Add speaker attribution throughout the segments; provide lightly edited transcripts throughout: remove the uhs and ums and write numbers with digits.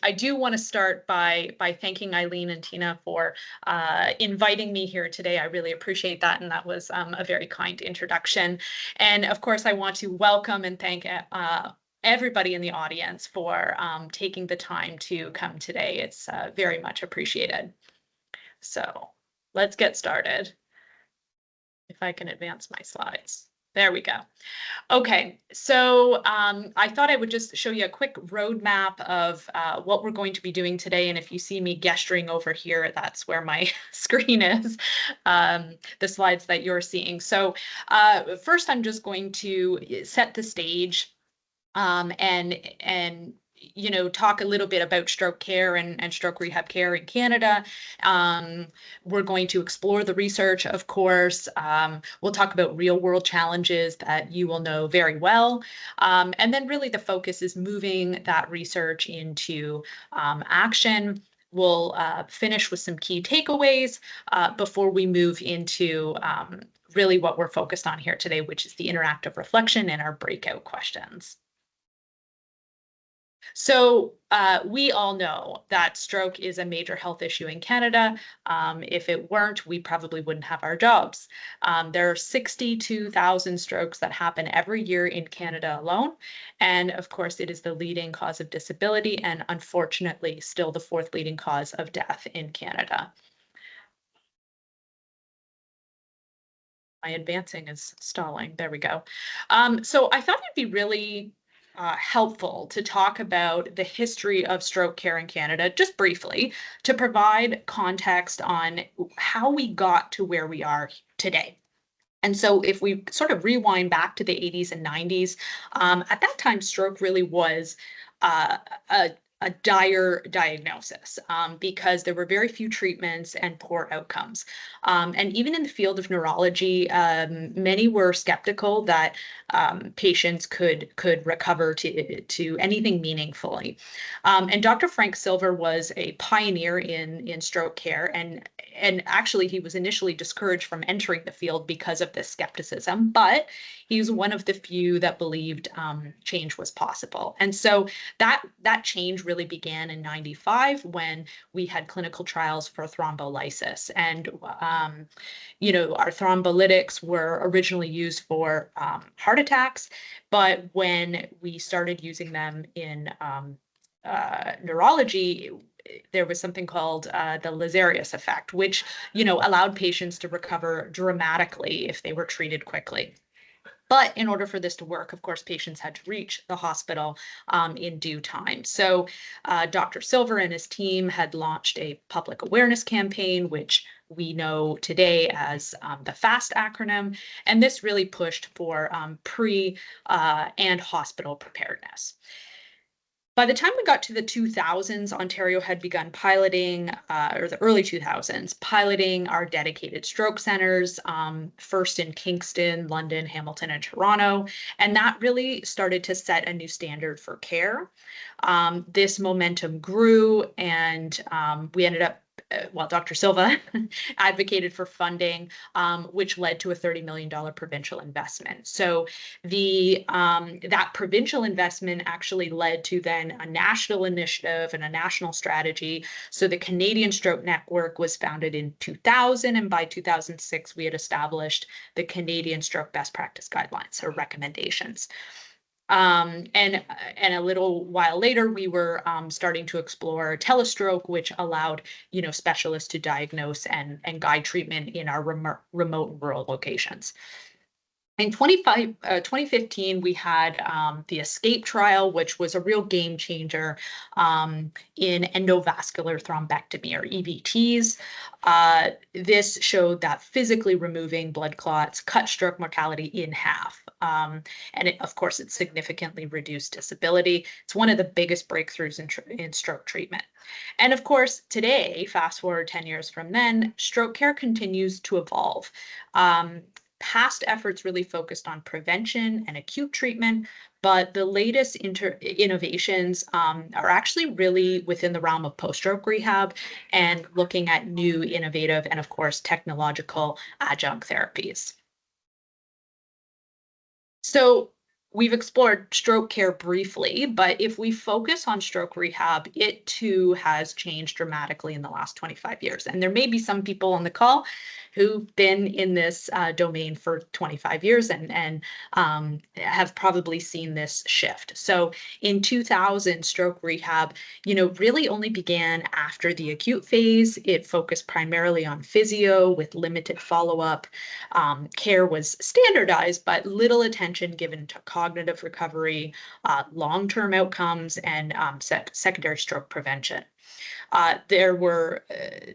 Speaker 1: I do want to start by thanking Eileen and Tina for inviting me here today. I really appreciate that, and that was a very kind introduction. And of course, I want to welcome and thank everybody in the audience for taking the time to come today. It's very much appreciated. So let's get started. If I can advance my slides. There we go. Okay, so I thought I would just show you a quick roadmap of what we're going to be doing today. And if you see me gesturing over here, that's where my screen is, the slides that you're seeing. So first, I'm just going to set the stage and talk a little bit about stroke care and stroke rehab care in Canada. We're going to explore the research, of course. We'll talk about real world challenges that you will know very well. And then really the focus is moving that research into action. We'll finish with some key takeaways before we move into really what we're focused on here today, which is the interactive reflection and our breakout questions. So we all know that stroke is a major health issue in Canada. If it weren't, we probably wouldn't have our jobs. There are 62,000 strokes that happen every year in Canada alone. And of course, it is the leading cause of disability and unfortunately still the fourth leading cause of death in Canada. My advancing is stalling. There we go. So I thought it'd be really helpful to talk about the history of stroke care in Canada, just briefly, to provide context on how we got to where we are today. And so if we sort of rewind back to the 80s and 90s, at that time, stroke really was a dire diagnosis because there were very few treatments and poor outcomes. And even in the field of neurology, many were skeptical that patients could recover to anything meaningfully. And Dr. Frank Silver was a pioneer in stroke care, and actually he was initially discouraged from entering the field because of this skepticism, but he's one of the few that believed change was possible. And so that change really began in 95 when we had clinical trials for thrombolysis. And, our thrombolytics were originally used for heart attacks, but when we started using them in neurology, there was something called the Lazarus effect, which, allowed patients to recover dramatically if they were treated quickly. But in order for this to work, of course, patients had to reach the hospital in due time. So Dr. Silver and his team had launched a public awareness campaign, which we know today as the FAST acronym. And this really pushed for pre and hospital preparedness. By the time we got to the 2000s, Ontario had begun piloting, or the early 2000s, piloting our dedicated stroke centers, first in Kingston, London, Hamilton, and Toronto. And that really started to set a new standard for care. This momentum grew, and we ended up Dr. Silva advocated for funding, which led to a $30 million provincial investment. So that provincial investment actually led to then a national initiative and a national strategy. So the Canadian Stroke Network was founded in 2000, and by 2006, we had established the Canadian Stroke Best Practice Guidelines, or recommendations. And a little while later, we were starting to explore telestroke, which allowed specialists to diagnose and guide treatment in our remote and rural locations. In 2015, we had the ESCAPE trial, which was a real game changer in endovascular thrombectomy, or EVTs. This showed that physically removing blood clots cut stroke mortality in half. And of course, it significantly reduced disability. It's one of the biggest breakthroughs in stroke treatment. And of course, today, fast forward 10 years from then, stroke care continues to evolve. Past efforts really focused on prevention and acute treatment, but the latest innovations are actually really within the realm of post-stroke rehab and looking at new, innovative, and of course, technological adjunct therapies. So We've explored stroke care briefly, but if we focus on stroke rehab, it too has changed dramatically in the last 25 years. And there may be some people on the call who've been in this domain for 25 years and have probably seen this shift. So in 2000, stroke rehab, really only began after the acute phase. It focused primarily on physio with limited follow-up. Care was standardized, but little attention given to cognitive recovery, long-term outcomes, and secondary stroke prevention. There were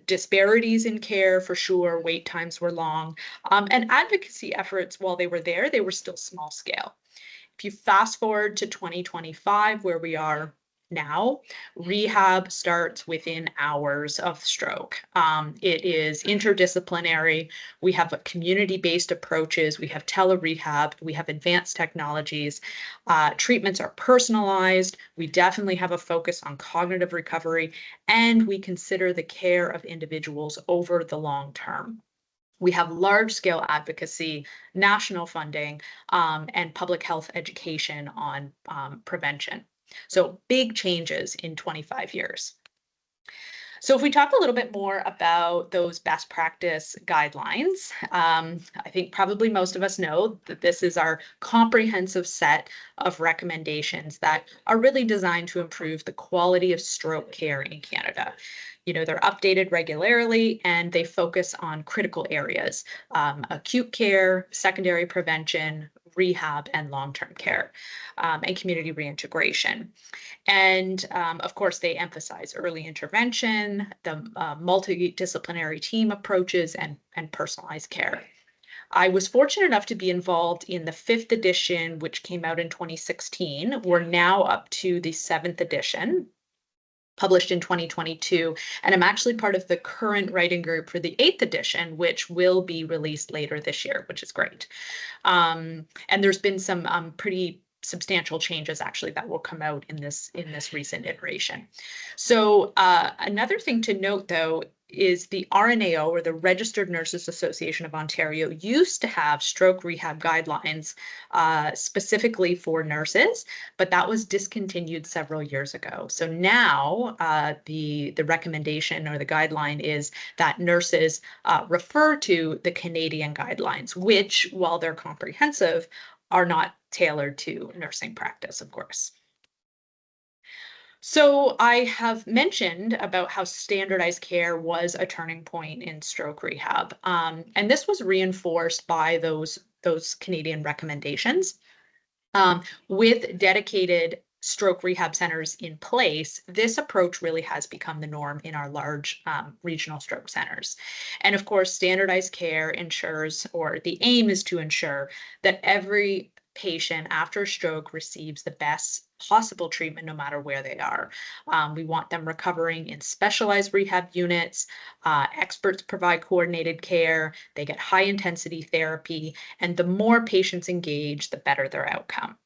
Speaker 1: disparities in care for sure. Wait times were long, and advocacy efforts, while they were there, they were still small scale. If you fast forward to 2025, where we are now, rehab starts within hours of stroke. It is interdisciplinary. We have community-based approaches. We have tele-rehab. We have advanced technologies. Treatments are personalized. We definitely have a focus on cognitive recovery, and we consider the care of individuals over the long term. We have large-scale advocacy, national funding, and public health education on prevention. So big changes in 25 years. So if we talk a little bit more about those best practice guidelines, I think probably most of us know that this is our comprehensive set of recommendations that are really designed to improve the quality of stroke care in Canada. They're updated regularly and they focus on critical areas, acute care, secondary prevention, rehab, and long-term care, and community reintegration. And of course, they emphasize early intervention, the multidisciplinary team approaches, and personalized care. I was fortunate enough to be involved in the fifth edition, which came out in 2016. We're now up to the seventh edition, published in 2022, and I'm actually part of the current writing group for the eighth edition, which will be released later this year, which is great. And there's been some pretty substantial changes actually that will come out in this recent iteration. So another thing to note, though, is the RNAO, or the Registered Nurses Association of Ontario, used to have stroke rehab guidelines specifically for nurses, but that was discontinued several years ago. So now the recommendation or the guideline is that nurses refer to the Canadian guidelines, which, while they're comprehensive, are not tailored to nursing practice, of course. So I have mentioned about how standardized care was a turning point in stroke rehab, and this was reinforced by those Canadian recommendations. With dedicated stroke rehab centers in place, this approach really has become the norm in our large regional stroke centers. And of course, standardized care ensures, or the aim is to ensure, that every patient after a stroke receives the best possible treatment no matter where they are. We want them recovering in specialized rehab units. Experts provide coordinated care. They get high intensity therapy. And the more patients engage, the better their outcome.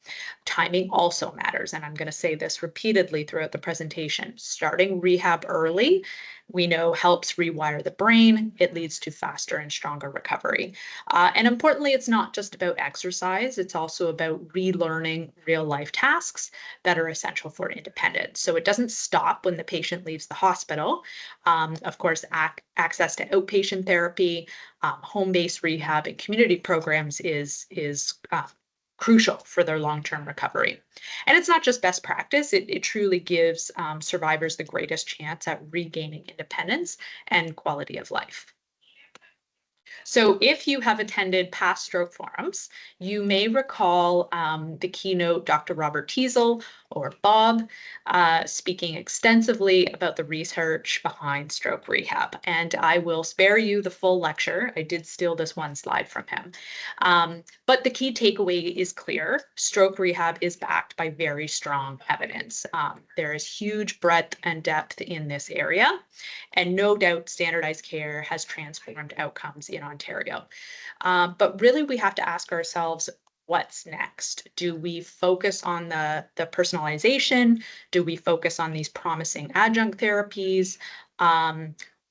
Speaker 1: Timing also matters, and I'm going to say this repeatedly throughout the presentation. Starting rehab early, we know, helps rewire the brain. It leads to faster and stronger recovery. And importantly, it's not just about exercise. It's also about relearning real life tasks that are essential for independence. So it doesn't stop when the patient leaves the hospital. Of course, access to outpatient therapy, home-based rehab, and community programs is crucial for their long-term recovery. And it's not just best practice, it truly gives survivors the greatest chance at regaining independence and quality of life. So if you have attended past stroke forums, you may recall the keynote Dr. Robert Teasel, or Bob, speaking extensively about the research behind stroke rehab. And I will spare you the full lecture. I did steal this one slide from him. But the key takeaway is clear. Stroke rehab is backed by very strong evidence. There is huge breadth and depth in this area. And no doubt standardized care has transformed outcomes in Ontario. But really, we have to ask ourselves, what's next? Do we focus on the personalization? Do we focus on these promising adjunct therapies?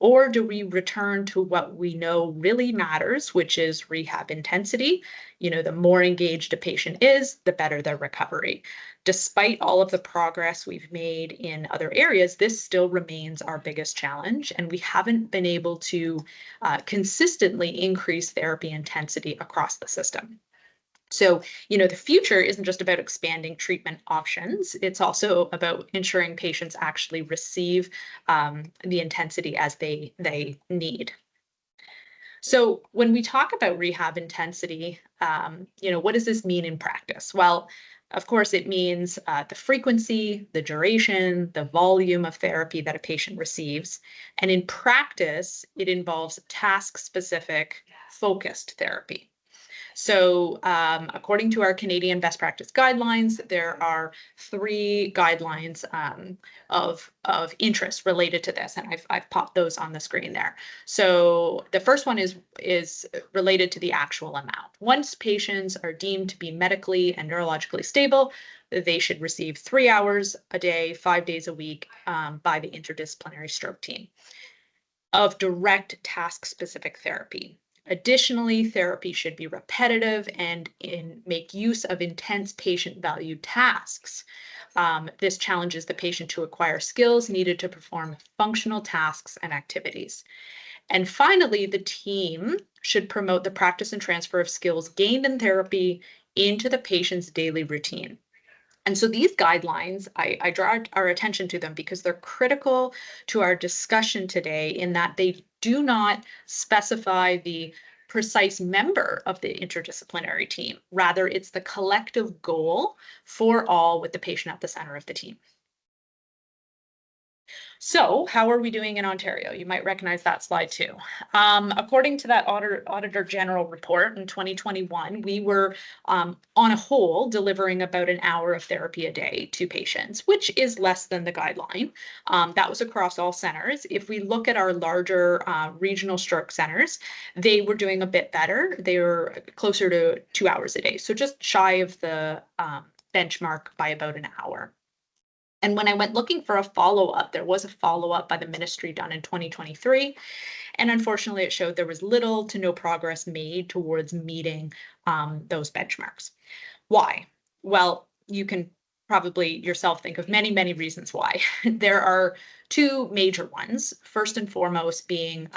Speaker 1: Or do we return to what we know really matters, which is rehab intensity? The more engaged a patient is, the better their recovery. Despite all of the progress we've made in other areas, this still remains our biggest challenge, and we haven't been able to consistently increase therapy intensity across the system. So, the future isn't just about expanding treatment options. It's also about ensuring patients actually receive the intensity as they need. So, when we talk about rehab intensity, what does this mean in practice? Well, of course, it means the frequency, the duration, the volume of therapy that a patient receives. And in practice, it involves task specific, focused therapy. So, according to our Canadian best practice guidelines, there are three guidelines of interest related to this, and I've popped those on the screen there. So, the first one is related to the actual amount. Once patients are deemed to be medically and neurologically stable, they should receive 3 hours a day, 5 days a week by the interdisciplinary stroke team of direct task specific therapy. Additionally, therapy should be repetitive and make use of intense patient valued tasks. This challenges the patient to acquire skills needed to perform functional tasks and activities. And finally, the team should promote the practice and transfer of skills gained in therapy into the patient's daily routine. And so these guidelines, I draw our attention to them because they're critical to our discussion today in that they do not specify the precise member of the interdisciplinary team. Rather, it's the collective goal for all with the patient at the center of the team. So, how are we doing in Ontario? You might recognize that slide too. According to that Auditor General report in 2021, we were on a whole delivering about an hour of therapy a day to patients, which is less than the guideline. That was across all centers. If we look at our larger regional stroke centers, they were doing a bit better. They were closer to 2 hours a day, so just shy of the benchmark by about an hour. And when I went looking for a follow up, there was a follow up by the ministry done in 2023. And unfortunately, it showed there was little to no progress made towards meeting those benchmarks. Why? Well, you can probably yourself think of many, many reasons why. There are two major ones. First and foremost, being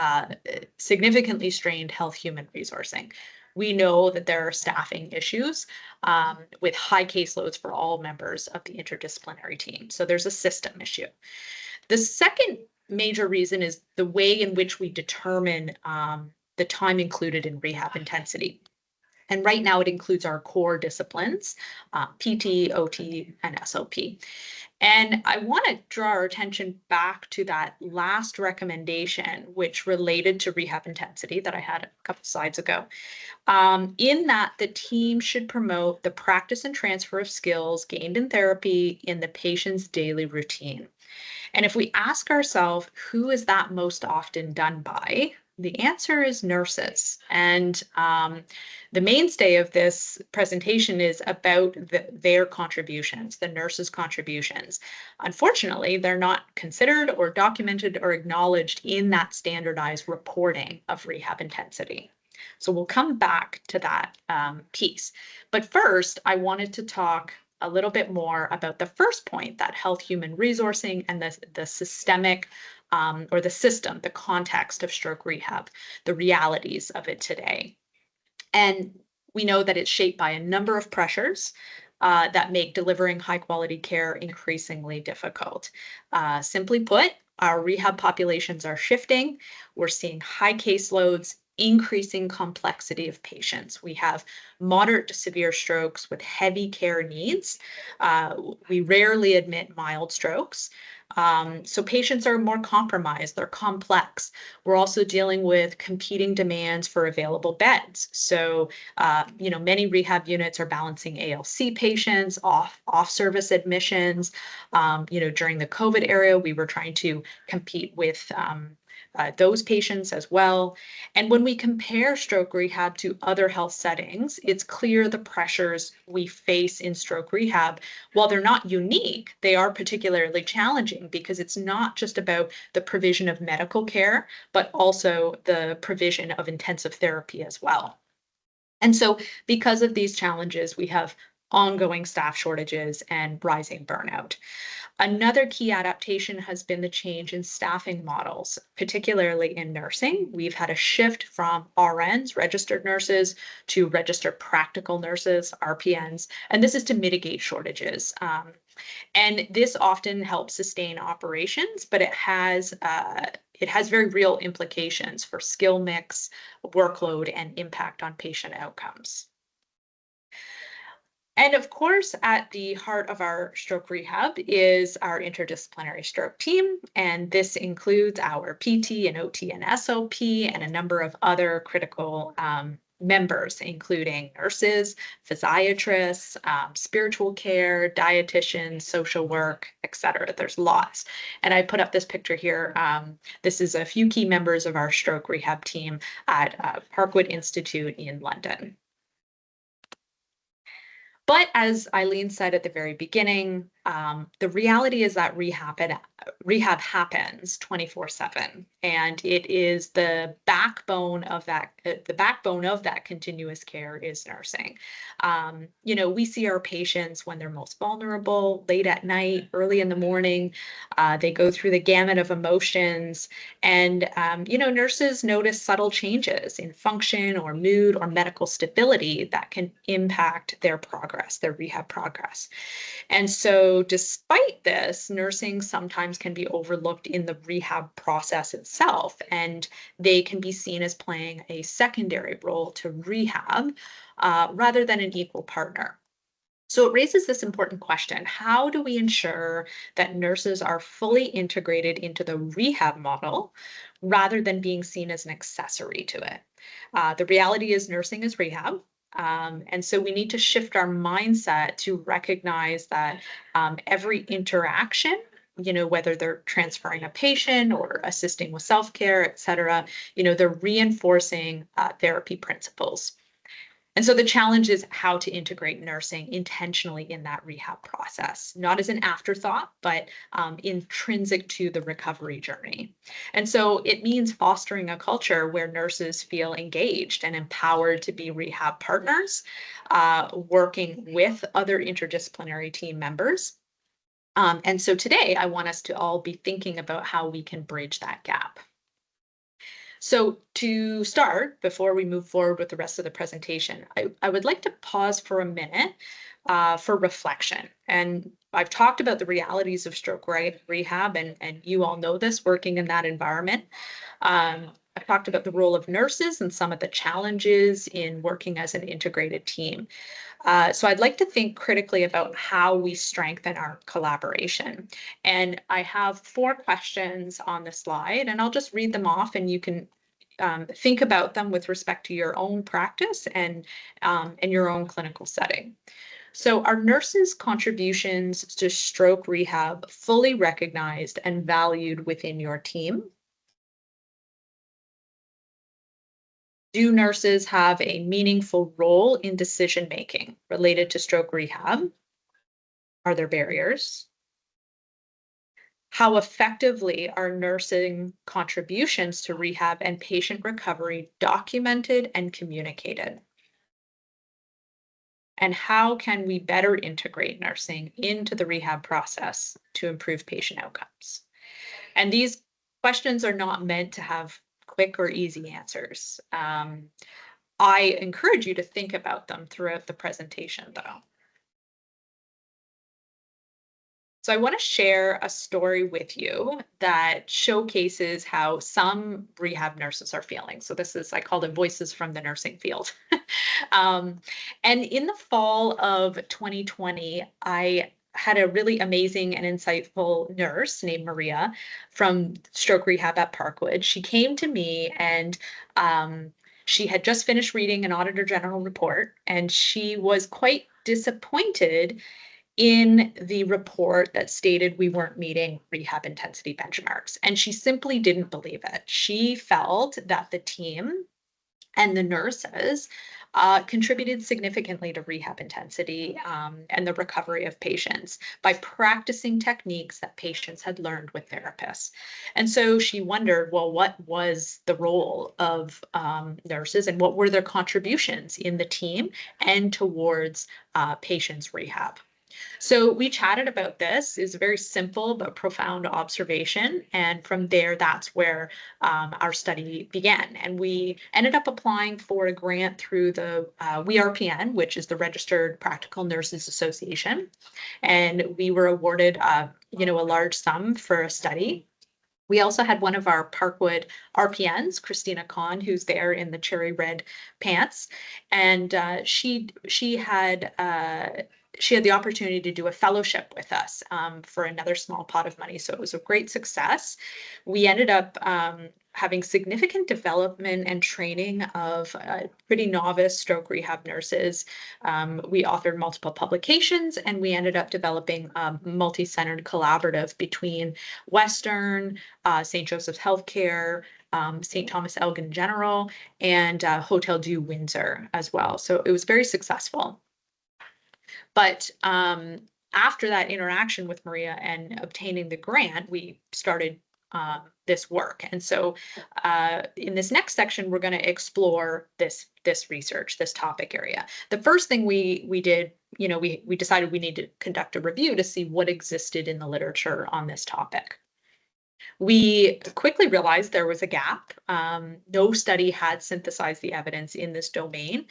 Speaker 1: significantly strained health human resourcing. We know that there are staffing issues with high caseloads for all members of the interdisciplinary team. So there's a system issue. The second major reason is the way in which we determine the time included in rehab intensity. And right now it includes our core disciplines, PT, OT, and SOP. And I want to draw our attention back to that last recommendation, which related to rehab intensity that I had a couple slides ago. In that, the team should promote the practice and transfer of skills gained in therapy in the patient's daily routine. And if we ask ourselves, who is that most often done by? The answer is nurses. And the mainstay of this presentation is about their contributions, the nurses' contributions. Unfortunately, they're not considered or documented or acknowledged in that standardized reporting of rehab intensity. So we'll come back to that piece. But first, I wanted to talk a little bit more about the first point, that health human resourcing and the systemic or the system, the context of stroke rehab, the realities of it today. And we know that it's shaped by a number of pressures that make delivering high quality care increasingly difficult. Simply put, our rehab populations are shifting. We're seeing high caseloads, increasing complexity of patients. We have moderate to severe strokes with heavy care needs. We rarely admit mild strokes. So patients are more compromised, they're complex. We're also dealing with competing demands for available beds. So, many rehab units are balancing ALC patients, off-service admissions. During the COVID era, we were trying to compete with those patients as well. And when we compare stroke rehab to other health settings, it's clear the pressures we face in stroke rehab, while they're not unique, they are particularly challenging because it's not just about the provision of medical care, but also the provision of intensive therapy as well. And so, because of these challenges, we have ongoing staff shortages and rising burnout. Another key adaptation has been the change in staffing models, particularly in nursing. We've had a shift from RNs, registered nurses, to registered practical nurses, RPNs, and this is to mitigate shortages. And this often helps sustain operations, but it has very real implications for skill mix, workload, and impact on patient outcomes. And of course, at the heart of our stroke rehab is our interdisciplinary stroke team. And this includes our PT and OT and SOP and a number of other critical members, including nurses, physiatrists, spiritual care, dietitians, social work, et cetera. There's lots. And I put up this picture here. This is a few key members of our stroke rehab team at Parkwood Institute in London. But as Eileen said at the very beginning, the reality is that rehab happens 24/7, and it is the backbone of that. The backbone of that continuous care is nursing. We see our patients when they're most vulnerable, late at night, early in the morning. They go through the gamut of emotions, and nurses notice subtle changes in function or mood or medical stability that can impact their progress, their rehab progress. And so, despite this, nursing sometimes can be overlooked in the rehab process itself, and they can be seen as playing a secondary role to rehab rather than an equal partner. So it raises this important question. How do we ensure that nurses are fully integrated into the rehab model rather than being seen as an accessory to it? The reality is nursing is rehab. And so we need to shift our mindset to recognize that every interaction, whether they're transferring a patient or assisting with self-care, et cetera, they're reinforcing therapy principles. And so the challenge is how to integrate nursing intentionally in that rehab process, not as an afterthought, but intrinsic to the recovery journey. And so it means fostering a culture where nurses feel engaged and empowered to be rehab partners, working with other interdisciplinary team members. And so today, I want us to all be thinking about how we can bridge that gap. So to start, before we move forward with the rest of the presentation, I would like to pause for a minute for reflection. And I've talked about the realities of stroke rehab, and you all know this working in that environment. I've talked about the role of nurses and some of the challenges in working as an integrated team. So I'd like to think critically about how we strengthen our collaboration. And I have 4 questions on the slide, and I'll just read them off, and you can think about them with respect to your own practice and your own clinical setting. So are nurses' contributions to stroke rehab fully recognized and valued within your team? Do nurses have a meaningful role in decision making related to stroke rehab? Are there barriers? How effectively are nursing contributions to rehab and patient recovery documented and communicated? And how can we better integrate nursing into the rehab process to improve patient outcomes? And these questions are not meant to have quick or easy answers. I encourage you to think about them throughout the presentation, though. So I want to share a story with you that showcases how some rehab nurses are feeling. So this is, I call it Voices from the Nursing Field. um, and in the fall of 2020, I had a really amazing and insightful nurse named Maria from stroke rehab at Parkwood. She came to me and she had just finished reading an Auditor General report, and she was quite disappointed in the report that stated we weren't meeting rehab intensity benchmarks. And she simply didn't believe it. She felt that the team and the nurses contributed significantly to rehab intensity and the recovery of patients by practicing techniques that patients had learned with therapists. And so she wondered, well, what was the role of nurses and what were their contributions in the team and towards patients' rehab? So we chatted about this. It's a very simple but profound observation. And from there, that's where our study began. And we ended up applying for a grant through the WeRPN, which is the Registered Practical Nurses Association. And we were awarded, a large sum for a study. We also had one of our Parkwood RPNs, Christina Kahn, who's there in the cherry red pants, and she had the opportunity to do a fellowship with us for another small pot of money. So it was a great success. We ended up having significant development and training of pretty novice stroke rehab nurses. We authored multiple publications, and we ended up developing a multi-centered collaborative between Western, St. Joseph's Healthcare, St. Thomas Elgin General, and Hotel Dieu Windsor as well. So it was very successful. But after that interaction with Maria and obtaining the grant, we started this work. And so in this next section, we're going to explore this research, this topic area. The first thing we did, we decided we need to conduct a review to see what existed in the literature on this topic. We quickly realized there was a gap. No study had synthesized the evidence in this domain,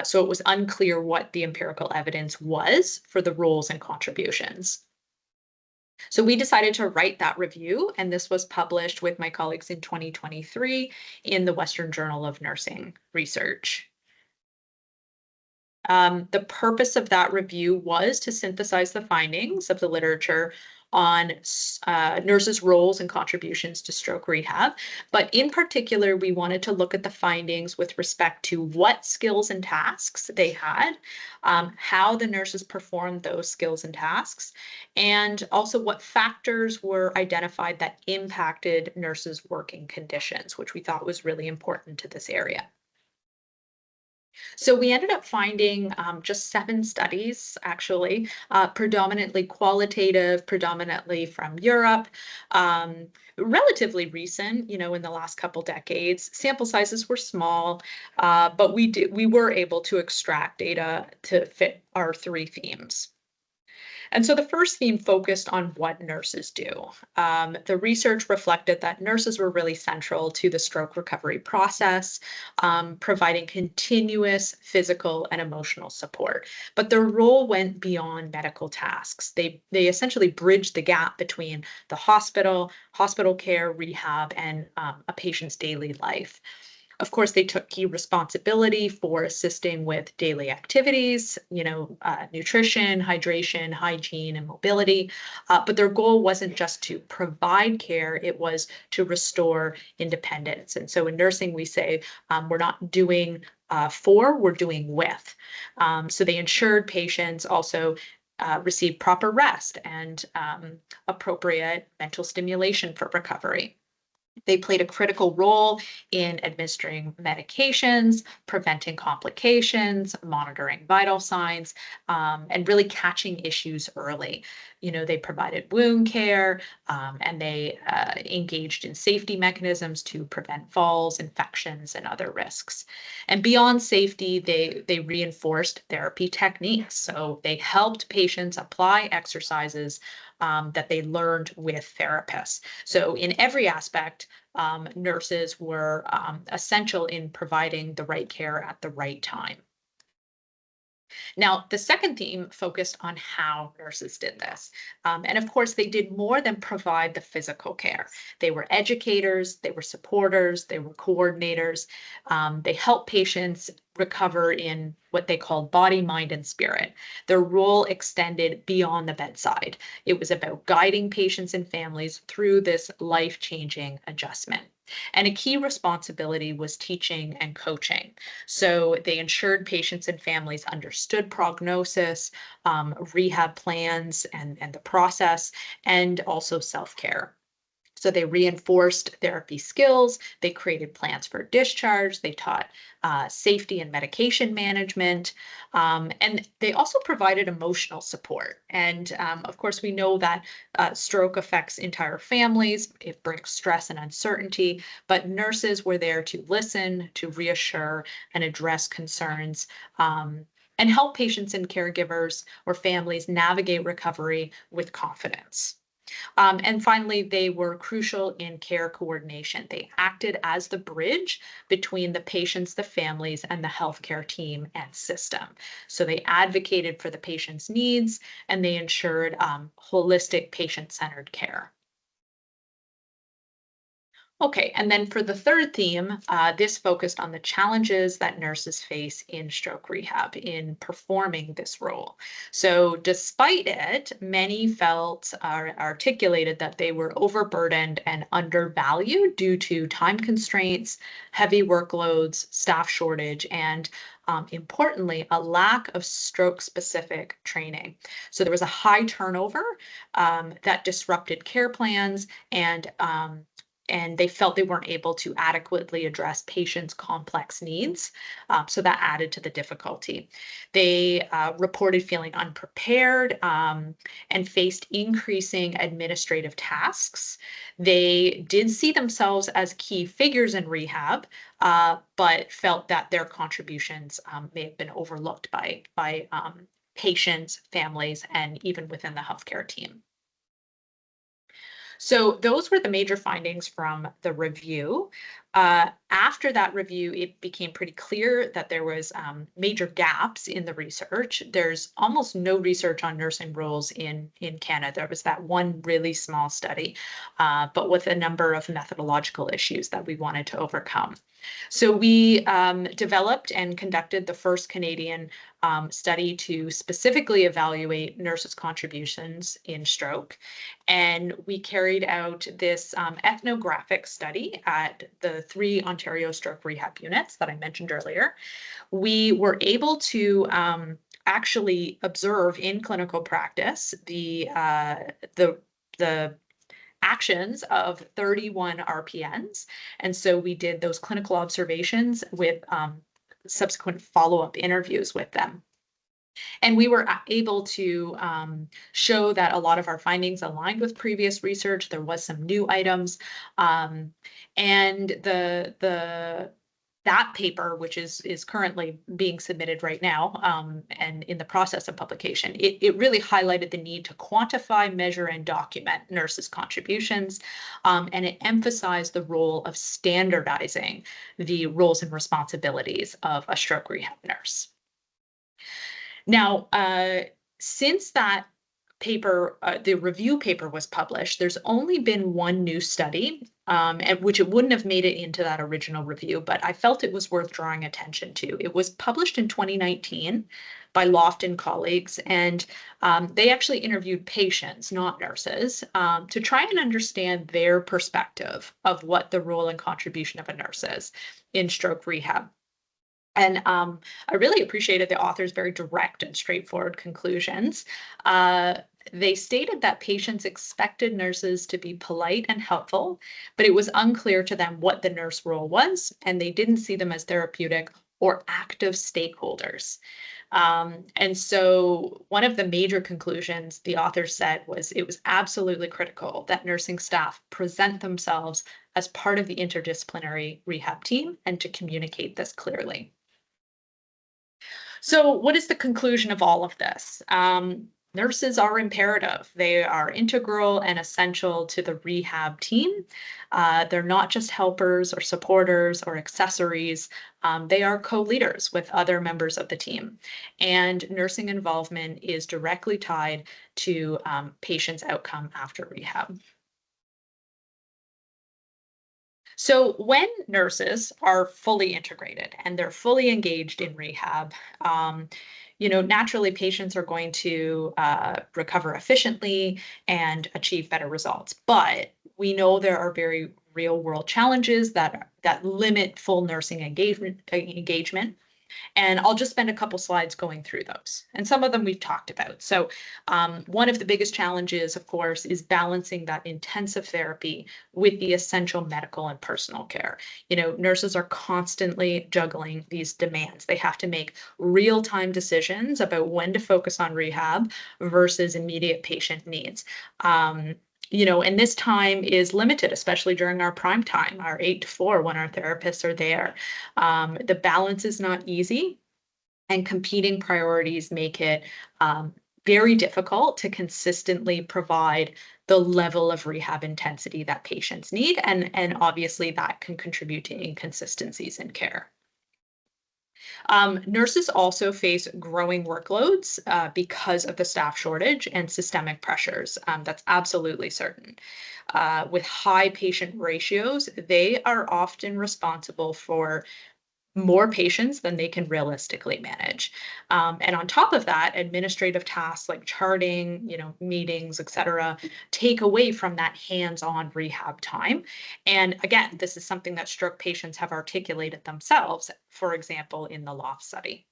Speaker 1: so it was unclear what the empirical evidence was for the roles and contributions. So we decided to write that review, and this was published with my colleagues in 2023 in the Western Journal of Nursing Research. The purpose of that review was to synthesize the findings of the literature on nurses' roles and contributions to stroke rehab. But in particular, we wanted to look at the findings with respect to what skills and tasks they had, how the nurses performed those skills and tasks, and also what factors were identified that impacted nurses' working conditions, which we thought was really important to this area. So we ended up finding just 7 studies, actually, predominantly qualitative, predominantly from Europe, relatively recent, in the last couple decades. Sample sizes were small, but we were able to extract data to fit our 3 themes. And so the first theme focused on what nurses do. The research reflected that nurses were really central to the stroke recovery process, providing continuous physical and emotional support. But their role went beyond medical tasks. They essentially bridged the gap between the hospital care, rehab, and a patient's daily life. Of course, they took key responsibility for assisting with daily activities, nutrition, hydration, hygiene, and mobility. But their goal wasn't just to provide care, it was to restore independence. And so in nursing, we say we're not doing for, we're doing with. So they ensured patients also receive proper rest and appropriate mental stimulation for recovery. They played a critical role in administering medications, preventing complications, monitoring vital signs, and really catching issues early. They provided wound care, and they engaged in safety mechanisms to prevent falls, infections, and other risks. And beyond safety, they reinforced therapy techniques. So they helped patients apply exercises that they learned with therapists. So in every aspect, nurses were essential in providing the right care at the right time. Now, the second theme focused on how nurses did this. And of course, they did more than provide the physical care. They were educators, they were supporters, they were coordinators. They helped patients recover in what they called body, mind, and spirit. Their role extended beyond the bedside. It was about guiding patients and families through this life-changing adjustment. And a key responsibility was teaching and coaching. So they ensured patients and families understood prognosis, rehab plans, and the process, and also self care. So they reinforced therapy skills, they created plans for discharge, they taught safety and medication management, and they also provided emotional support. And of course, we know that stroke affects entire families, it brings stress and uncertainty, but nurses were there to listen, to reassure, and address concerns. And help patients and caregivers or families navigate recovery with confidence. And finally, they were crucial in care coordination. They acted as the bridge between the patients, the families, and the healthcare team and system. So they advocated for the patient's needs and they ensured holistic patient centered care. Okay, and then for the third theme, this focused on the challenges that nurses face in stroke rehab in performing this role. So, despite it, many felt or articulated that they were overburdened and undervalued due to time constraints, heavy workloads, staff shortage, and importantly, a lack of stroke specific training. So, there was a high turnover that disrupted care plans and they felt they weren't able to adequately address patients' complex needs. So that added to the difficulty. They reported feeling unprepared and faced increasing administrative tasks. They did see themselves as key figures in rehab, but felt that their contributions may have been overlooked by patients, families, and even within the healthcare team. So those were the major findings from the review. After that review, it became pretty clear that there was major gaps in the research. There's almost no research on nursing roles in Canada. There was that one really small study, but with a number of methodological issues that we wanted to overcome. So we developed and conducted the first Canadian study to specifically evaluate nurses' contributions in stroke. And we carried out this ethnographic study at the 3 Ontario stroke rehab units that I mentioned earlier. We were able to actually observe in clinical practice the actions of 31 RPNs. And so we did those clinical observations with subsequent follow-up interviews with them. And we were able to show that a lot of our findings aligned with previous research. There was some new items, and that paper, which is currently being submitted right now and in the process of publication, it really highlighted the need to quantify, measure, and document nurses' contributions, and it emphasized the role of standardizing the roles and responsibilities of a stroke rehab nurse. Now, since that paper, the review paper was published, there's only been one new study, at which it wouldn't have made it into that original review, but I felt it was worth drawing attention to. It was published in 2019 by Loft and colleagues, and they actually interviewed patients, not nurses, to try and understand their perspective of what the role and contribution of a nurse is in stroke rehab. And I really appreciated the author's very direct and straightforward conclusions. They stated that patients expected nurses to be polite and helpful, but it was unclear to them what the nurse role was, and they didn't see them as therapeutic or active stakeholders. And so, one of the major conclusions the author said was it was absolutely critical that nursing staff present themselves as part of the interdisciplinary rehab team and to communicate this clearly. So, what is the conclusion of all of this? Nurses are imperative. They are integral and essential to the rehab team. They're not just helpers or supporters or accessories. They are co leaders with other members of the team. And nursing involvement is directly tied to patients' outcome after rehab. So when nurses are fully integrated and they're fully engaged in rehab, naturally patients are going to recover efficiently and achieve better results. But we know there are very real world challenges that limit full nursing engagement. And I'll just spend a couple slides going through those. And some of them we've talked about. So one of the biggest challenges, of course, is balancing that intensive therapy with the essential medical and personal care. Nurses are constantly juggling these demands. They have to make real-time decisions about when to focus on rehab versus immediate patient needs. And this time is limited, especially during our prime time, our 8 to 4, when our therapists are there. The balance is not easy, and competing priorities make it very difficult to consistently provide the level of rehab intensity that patients need. And obviously, that can contribute to inconsistencies in care. Nurses also face growing workloads because of the staff shortage and systemic pressures. That's absolutely certain. With high patient ratios, they are often responsible for more patients than they can realistically manage. And on top of that, administrative tasks like charting, meetings, et cetera, take away from that hands-on rehab time. And again, this is something that stroke patients have articulated themselves, for example, in the LOFT study.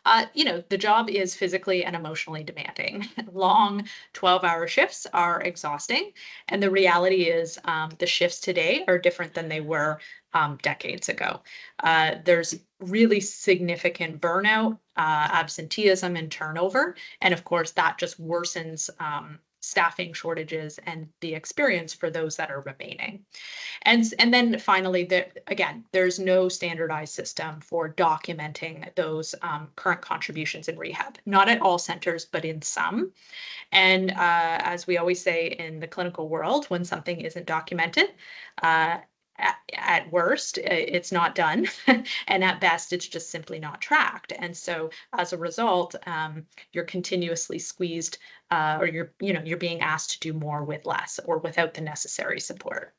Speaker 1: The job is physically and emotionally demanding. Long 12-hour shifts are exhausting. And the reality is the shifts today are different than they were decades ago. There's really significant burnout, absenteeism, and turnover. And of course, that just worsens staffing shortages and the experience for those that are remaining. And then finally, again, there's no standardized system for documenting those current contributions in rehab. Not at all centers, but in some. And as we always say in the clinical world, when something isn't documented, at worst, it's not done, and at best, it's just simply not tracked. And so, as a result, you're continuously squeezed, or you're being asked to do more with less or without the necessary support.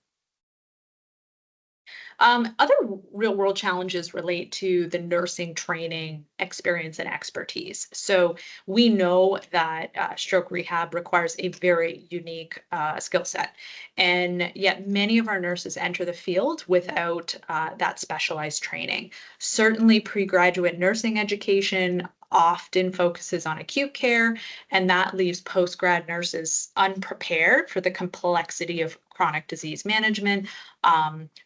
Speaker 1: Other real world challenges relate to the nursing training experience and expertise. So we know that stroke rehab requires a very unique skill set. And yet many of our nurses enter the field without that specialized training. Certainly pre-graduate nursing education often focuses on acute care, and that leaves post-grad nurses unprepared for the complexity of chronic disease management,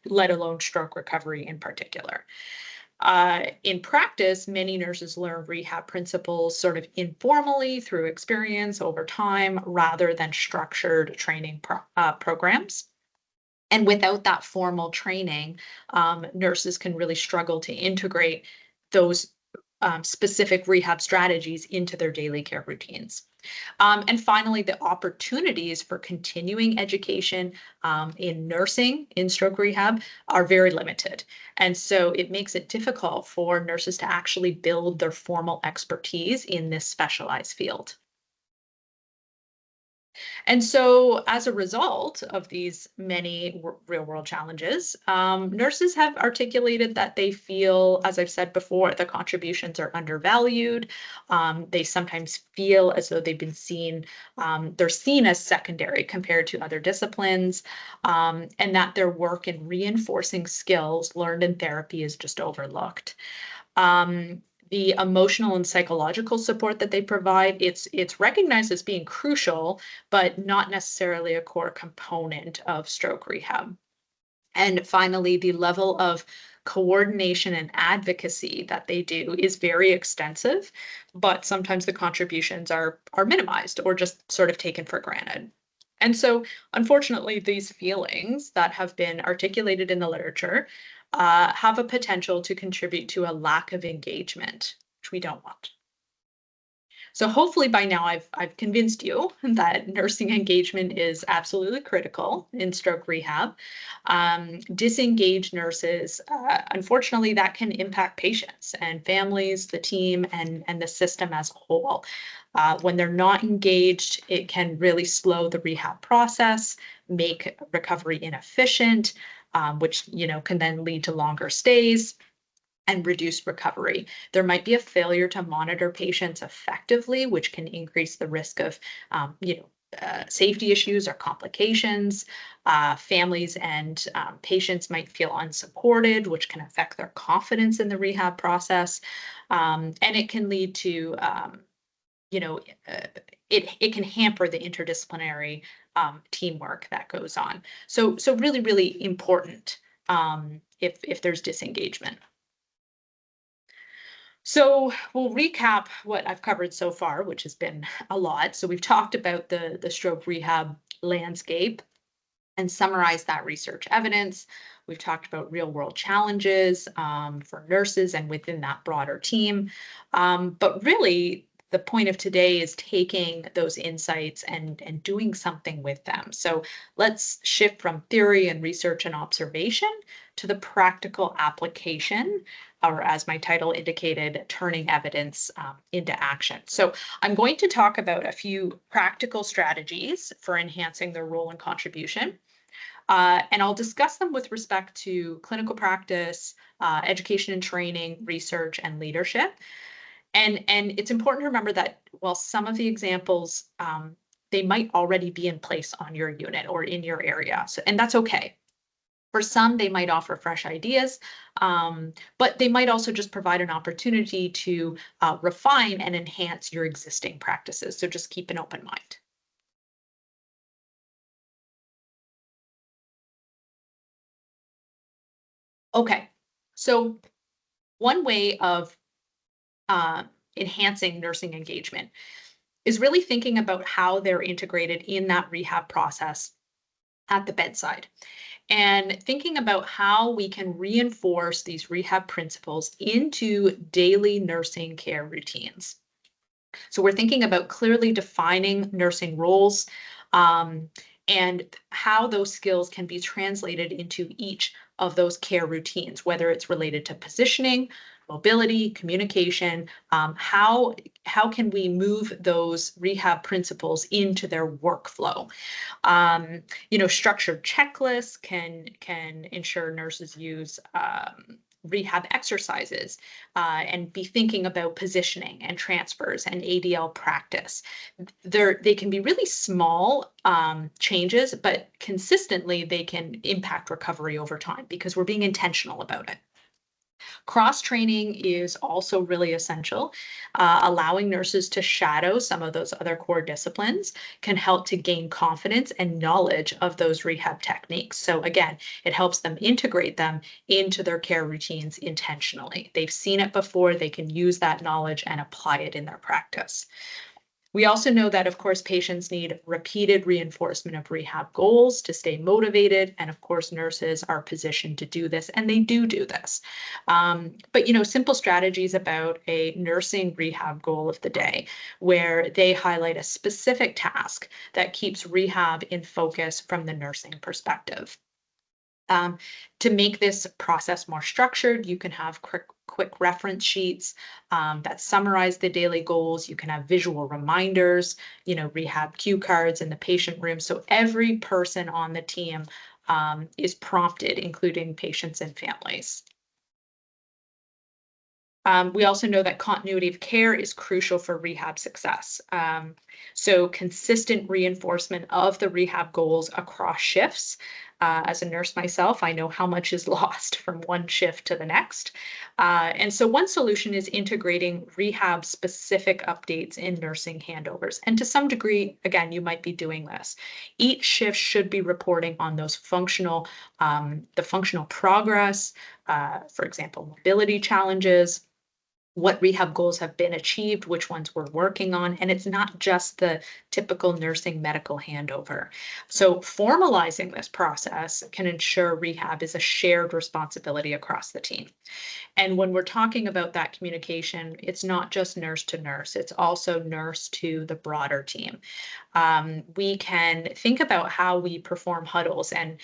Speaker 1: let alone stroke recovery in particular. In practice, many nurses learn rehab principles sort of informally through experience over time rather than structured training programs. And without that formal training, nurses can really struggle to integrate those specific rehab strategies into their daily care routines. And finally, the opportunities for continuing education in nursing in stroke rehab are very limited. And so it makes it difficult for nurses to actually build their formal expertise in this specialized field. And so, as a result of these many real world challenges, nurses have articulated that they feel, as I've said before, the contributions are undervalued. They sometimes feel as though they've been seen, they're seen as secondary compared to other disciplines, and that their work in reinforcing skills learned in therapy is just overlooked. The emotional and psychological support that they provide, it's recognized as being crucial, but not necessarily a core component of stroke rehab. And finally, the level of coordination and advocacy that they do is very extensive, but sometimes the contributions are minimized or just sort of taken for granted. And so, unfortunately, these feelings that have been articulated in the literature have a potential to contribute to a lack of engagement, which we don't want. So hopefully by now I've convinced you that nursing engagement is absolutely critical in stroke rehab. Disengaged nurses, unfortunately, that can impact patients and families, the team, and the system as a whole. When they're not engaged, it can really slow the rehab process, make recovery inefficient, which can then lead to longer stays and reduced recovery. There might be a failure to monitor patients effectively, which can increase the risk of, safety issues or complications. Families and patients might feel unsupported, which can affect their confidence in the rehab process. And it can lead to, you know, uh, it can hamper the interdisciplinary teamwork that goes on. So really, really important if there's disengagement. So we'll recap what I've covered so far, which has been a lot. So we've talked about the stroke rehab landscape and summarize that research evidence. We've talked about real world challenges for nurses and within that broader team. But really, the point of today is taking those insights and doing something with them. So let's shift from theory and research and observation to the practical application, or as my title indicated, turning evidence into action. So I'm going to talk about a few practical strategies for enhancing their role and contribution. And I'll discuss them with respect to clinical practice, education and training, research, and leadership. And it's important to remember that while some of the examples they might already be in place on your unit or in your area, so, and that's okay. For some, they might offer fresh ideas, but they might also just provide an opportunity to refine and enhance your existing practices. So just keep an open mind. Okay, so one way of uh, enhancing nursing engagement is really thinking about how they're integrated in that rehab process at the bedside and thinking about how we can reinforce these rehab principles into daily nursing care routines. So we're thinking about clearly defining nursing roles um, and how those skills can be translated into each of those care routines, whether it's related to positioning, mobility, communication. How can we move those rehab principles into their workflow? Structured checklists can ensure nurses use rehab exercises and be thinking about positioning and transfers and ADL practice. They can be really small changes, but consistently they can impact recovery over time because we're being intentional about it. Cross training is also really essential. Allowing nurses to shadow some of those other core disciplines can help to gain confidence and knowledge of those rehab techniques. So, again, it helps them integrate them into their care routines intentionally. They've seen it before, they can use that knowledge and apply it in their practice. We also know that, of course, patients need repeated reinforcement of rehab goals to stay motivated. And of course, nurses are positioned to do this, and they do this. But simple strategies about a nursing rehab goal of the day, where they highlight a specific task that keeps rehab in focus from the nursing perspective. Um, to make this process more structured, you can have quick reference sheets that summarize the daily goals. You can have visual reminders, rehab cue cards in the patient room. So every person on the team is prompted, including patients and families. We also know that continuity of care is crucial for rehab success. So consistent reinforcement of the rehab goals across shifts. As a nurse myself, I know how much is lost from one shift to the next. And so one solution is integrating rehab specific updates in nursing handovers. And to some degree, again, you might be doing this. Each shift should be reporting on the functional progress, for example, mobility challenges, what rehab goals have been achieved, which ones we're working on. And it's not just the typical nursing medical handover. So formalizing this process can ensure rehab is a shared responsibility across the team. And when we're talking about that communication, it's not just nurse to nurse, it's also nurse to the broader team. We can think about how we perform huddles, and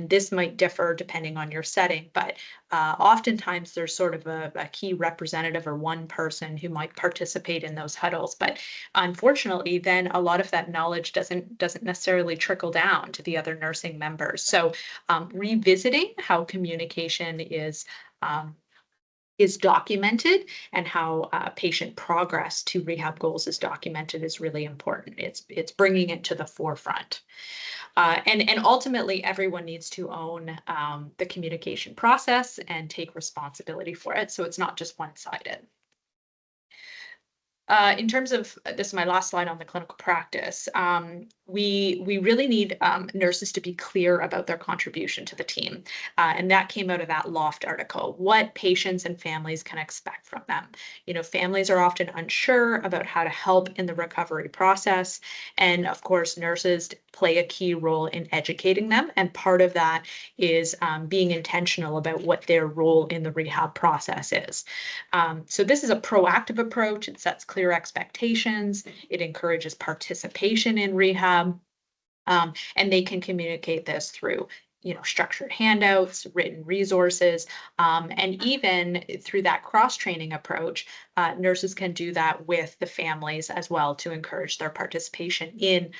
Speaker 1: this might differ depending on your setting, but oftentimes there's sort of a key representative or one person who might participate in those huddles. But unfortunately, then a lot of that knowledge doesn't necessarily trickle down to the other nursing members. So revisiting how communication um, is documented, and how patient progress to rehab goals is documented is really important. It's bringing it to the forefront. And ultimately, everyone needs to own the communication process and take responsibility for it. So it's not just one-sided. In terms of this is my last slide on the clinical practice. We really need nurses to be clear about their contribution to the team, and that came out of that Loft article. What patients and families can expect from them. Families are often unsure about how to help in the recovery process, and of course, nurses play a key role in educating them. And part of that is being intentional about what their role in the rehab process is. So this is a proactive approach. It sets clear expectations. It encourages participation in rehab. And they can communicate this through structured handouts, written resources, and even through that cross-training approach, nurses can do that with the families as well to encourage their participation in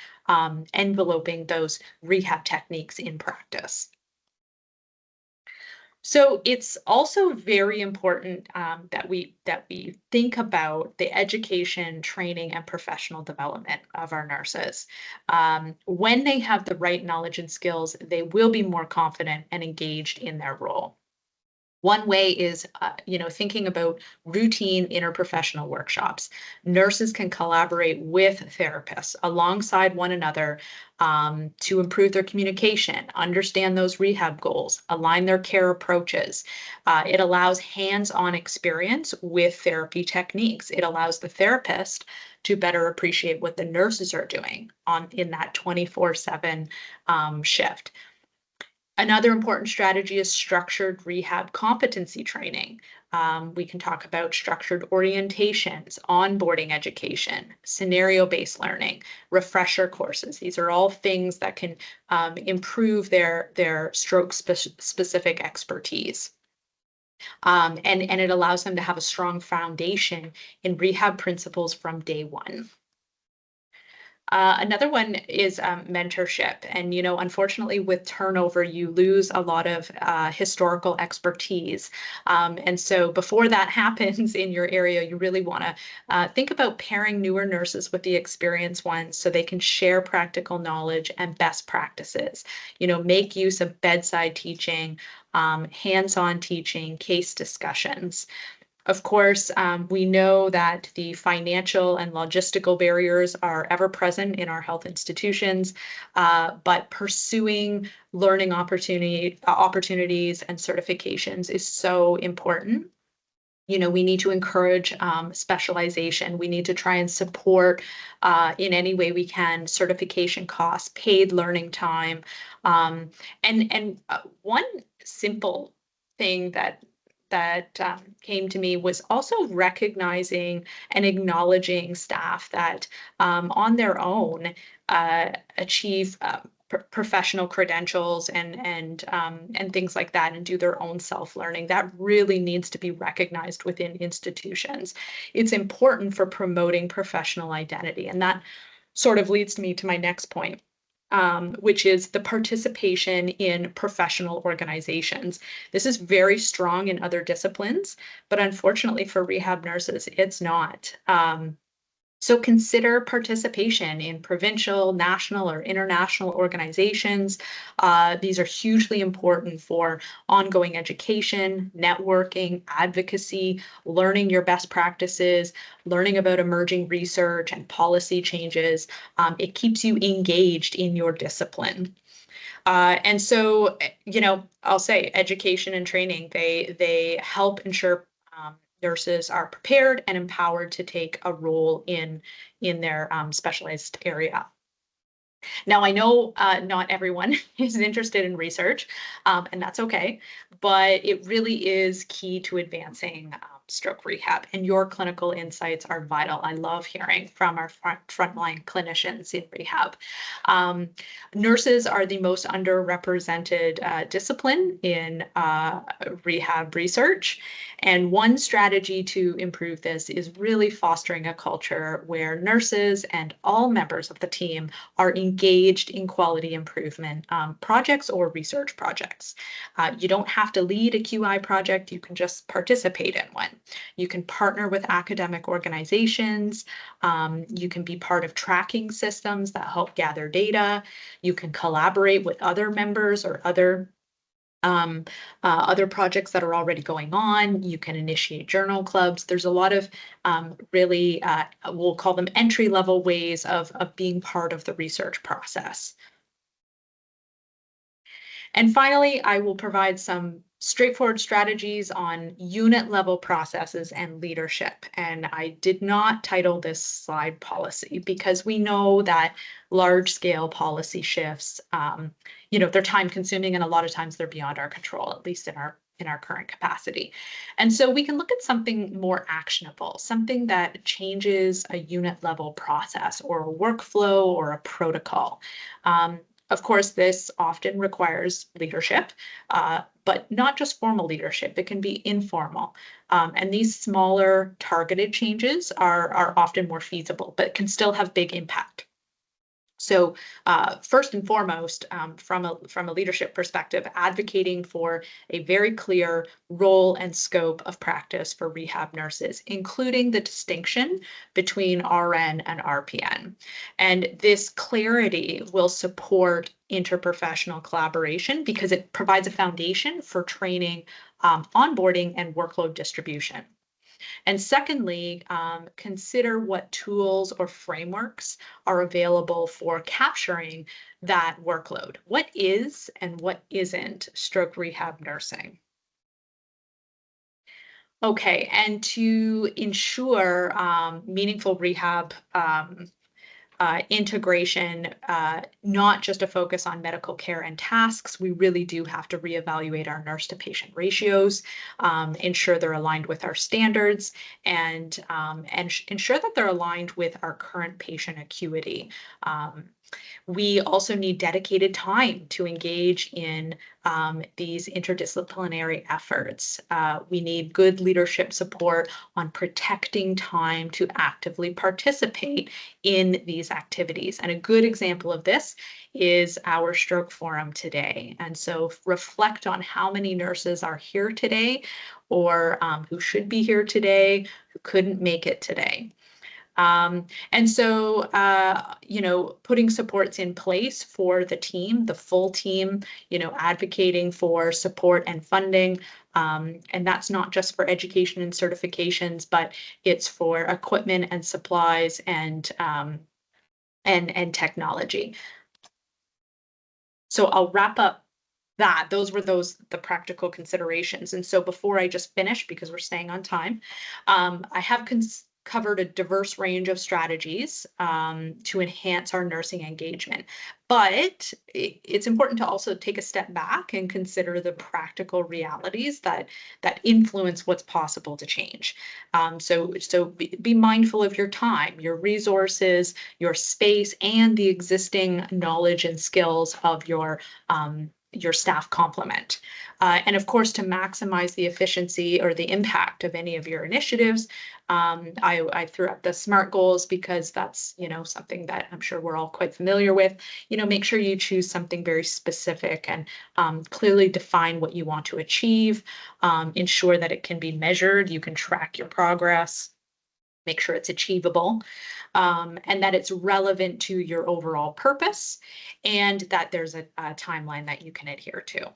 Speaker 1: enveloping those rehab techniques in practice. So it's also very important that we think about the education, training, and professional development of our nurses. When they have the right knowledge and skills, they will be more confident and engaged in their role. One way is, thinking about routine interprofessional workshops. Nurses can collaborate with therapists alongside one another to improve their communication, understand those rehab goals, align their care approaches. It allows hands-on experience with therapy techniques. It allows the therapist to better appreciate what the nurses are doing in that 24/7 shift. Another important strategy is structured rehab competency training. We can talk about structured orientations, onboarding education, scenario-based learning, refresher courses. These are all things that can improve their stroke-specific expertise. And it allows them to have a strong foundation in rehab principles from day one. Another one is mentorship. And, unfortunately, with turnover, you lose a lot of historical expertise. And so before that happens in your area, you really want to think about pairing newer nurses with the experienced ones so they can share practical knowledge and best practices. Make use of bedside teaching, hands-on teaching, case discussions. Of course, we know that the financial and logistical barriers are ever present in our health institutions, but pursuing learning opportunities and certifications is so important. We need to encourage specialization. We need to try and support in any way we can certification costs, paid learning time, and one simple thing that came to me was also recognizing and acknowledging staff that on their own achieve professional credentials and things like that, and do their own self-learning. That really needs to be recognized within institutions. It's important for promoting professional identity, and that sort of leads me to my next point. Which is the participation in professional organizations. This is very strong in other disciplines, but unfortunately for rehab nurses, it's not. So consider participation in provincial, national, or international organizations. These are hugely important for ongoing education, networking, advocacy, learning your best practices, learning about emerging research and policy changes. It keeps you engaged in your discipline. And so, I'll say education and training, they help ensure nurses are prepared and empowered to take a role in their specialized area. Now, I know not everyone is interested in research, and that's okay, but it really is key to advancing stroke rehab, and your clinical insights are vital. I love hearing from our frontline clinicians in rehab. Nurses are the most underrepresented discipline in rehab research. And one strategy to improve this is really fostering a culture where nurses and all members of the team are engaged in quality improvement projects or research projects. You don't have to lead a QI project, you can just participate in one. You can partner with academic organizations, you can be part of tracking systems that help gather data, you can collaborate with other members or other projects that are already going on. You can initiate journal clubs. There's a lot of really, we'll call them entry-level ways of being part of the research process. And finally, I will provide some straightforward strategies on unit level processes and leadership. And I did not title this slide policy because we know that large scale policy shifts, they're time consuming and a lot of times they're beyond our control, at least in our current capacity. And so we can look at something more actionable, something that changes a unit level process or a workflow or a protocol. Of course, this often requires leadership, but not just formal leadership. It can be informal. And these smaller targeted changes are often more feasible, but can still have big impact. So first and foremost, from a leadership perspective, advocating for a very clear role and scope of practice for rehab nurses, including the distinction between RN and RPN. And this clarity will support interprofessional collaboration because it provides a foundation for training, onboarding, and workload distribution. And secondly, consider what tools or frameworks are available for capturing that workload. What is and what isn't stroke rehab nursing? Okay, and to ensure meaningful rehab integration, not just a focus on medical care and tasks. We really do have to reevaluate our nurse to patient ratios, ensure they're aligned with our standards, and ensure that they're aligned with our current patient acuity. We also need dedicated time to engage in these interdisciplinary efforts. We need good leadership support on protecting time to actively participate in these activities. And a good example of this is our Stroke Forum today. And so reflect on how many nurses are here today or who should be here today, who couldn't make it today. And so, putting supports in place for the team, the full team, advocating for support and funding. And that's not just for education and certifications, but it's for equipment and supplies and technology. So I'll wrap up that. Those were the practical considerations. And so before I just finish, because we're staying on time, I have covered a diverse range of strategies to enhance our nursing engagement. But it's important to also take a step back and consider the practical realities that influence what's possible to change. So be mindful of your time, your resources, your space, and the existing knowledge and skills of your staff complement. And of course, to maximize the efficiency or the impact of any of your initiatives, I threw up the SMART goals because that's, something that I'm sure we're all quite familiar with. Make sure you choose something very specific and clearly define what you want to achieve, ensure that it can be measured, you can track your progress, make sure it's achievable, and that it's relevant to your overall purpose, and that there's a timeline that you can adhere to.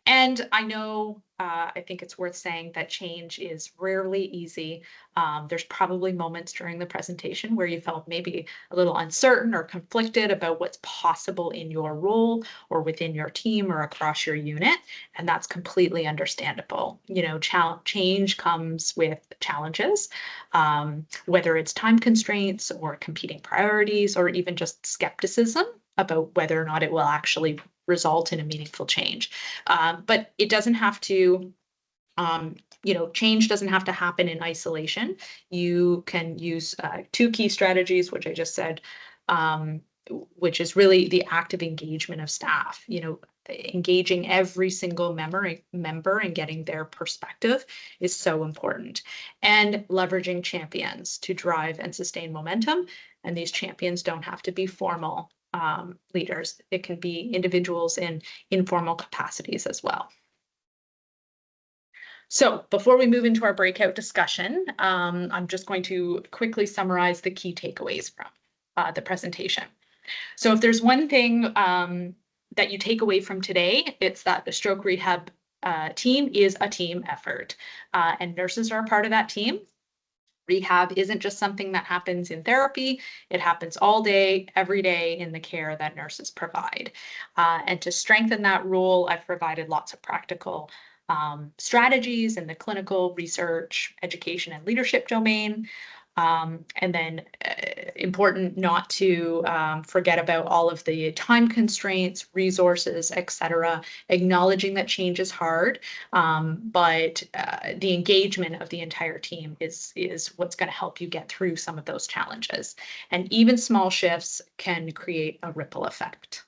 Speaker 1: And I know, I think it's worth saying that change is rarely easy. There's probably moments during the presentation where you felt maybe a little uncertain or conflicted about what's possible in your role or within your team or across your unit, and that's completely understandable. Change comes with challenges, whether it's time constraints or competing priorities or even just skepticism about whether or not it will actually result in a meaningful change. But it doesn't have to Change doesn't have to happen in isolation. You can use two key strategies, which I just said, um, which is really the active engagement of staff. Engaging every single member and getting their perspective is so important. And leveraging champions to drive and sustain momentum. And these champions don't have to be formal leaders. It can be individuals in informal capacities as well. So before we move into our breakout discussion, I'm just going to quickly summarize the key takeaways from the presentation. So if there's one thing that you take away from today, it's that the stroke rehab team is a team effort, and nurses are a part of that team. Rehab isn't just something that happens in therapy. It happens all day, every day in the care that nurses provide. And to strengthen that role, I've provided lots of practical strategies in the clinical, research, education, and leadership domain. And then important not to forget about all of the time constraints, resources, etc. Acknowledging that change is hard, but the engagement of the entire team is what's going to help you get through some of those challenges. And even small shifts can create a ripple effect.